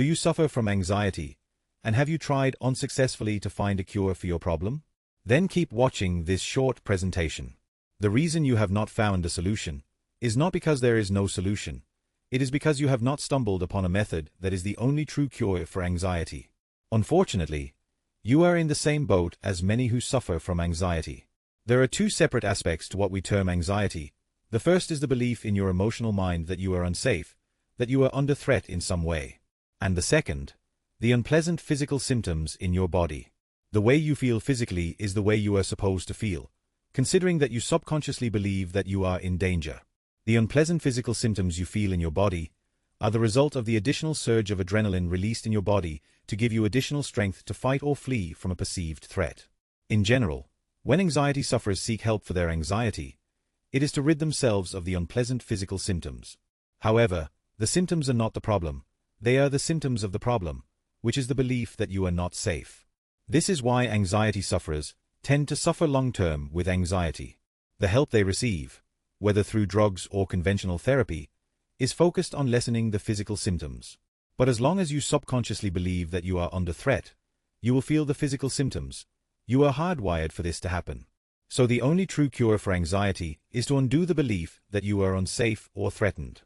Do you suffer from anxiety? And have you tried unsuccessfully to find a cure for your problem? Then keep watching this short presentation. The reason you have not found a solution is not because there is no solution. It is because you have not stumbled upon a method that is the only true cure for anxiety. Unfortunately, you are in the same boat as many who suffer from anxiety. There are two separate aspects to what we term anxiety. The first is the belief in your emotional mind that you are unsafe, that you are under threat in some way. And the second, the unpleasant physical symptoms in your body. The way you feel physically is the way you are supposed to feel, considering that you subconsciously believe that you are in danger. The unpleasant physical symptoms you feel in your body are the result of the additional surge of adrenaline released in your body to give you additional strength to fight or flee from a perceived threat. In general, when anxiety sufferers seek help for their anxiety, it is to rid themselves of the unpleasant physical symptoms. However, the symptoms are not the problem. They are the symptoms of the problem, which is the belief that you are not safe. This is why anxiety sufferers tend to suffer long-term with anxiety. The help they receive, whether through drugs or conventional therapy, is focused on lessening the physical symptoms. But as long as you subconsciously believe that you are under threat, you will feel the physical symptoms. You are hardwired for this to happen. So the only true cure for anxiety is to undo the belief that you are unsafe or threatened.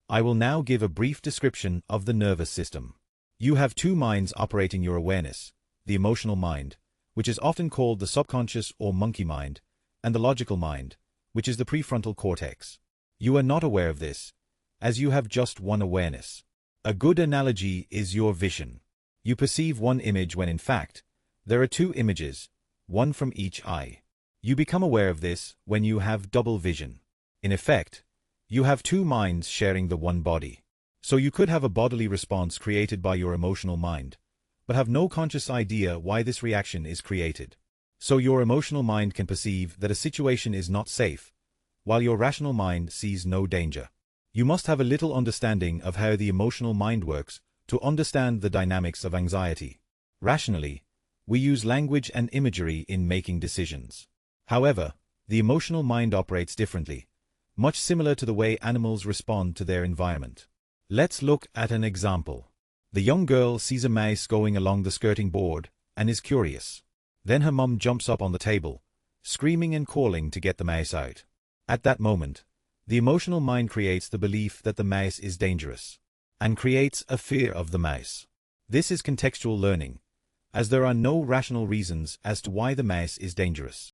I will now give a brief description of the nervous system. You have two minds operating your awareness: the emotional mind, which is often called the subconscious or monkey mind, and the logical mind, which is the prefrontal cortex. You are not aware of this, as you have just one awareness. A good analogy is your vision. You perceive one image when in fact, there are two images, one from each eye. You become aware of this when you have double vision. In effect, you have two minds sharing the one body. So you could have a bodily response created by your emotional mind, but have no conscious idea why this reaction is created. So your emotional mind can perceive that a situation is not safe, while your rational mind sees no danger. You must have a little understanding of how the emotional mind works to understand the dynamics of anxiety. Rationally, we use language and imagery in making decisions. However, the emotional mind operates differently, much similar to the way animals respond to their environment. Let's look at an example. The young girl sees a mouse going along the skirting board and is curious. Then her mum jumps up on the table, screaming and calling to get the mouse out. At that moment, the emotional mind creates the belief that the mouse is dangerous, and creates a fear of the mouse. This is contextual learning, as there are no rational reasons as to why the mouse is dangerous.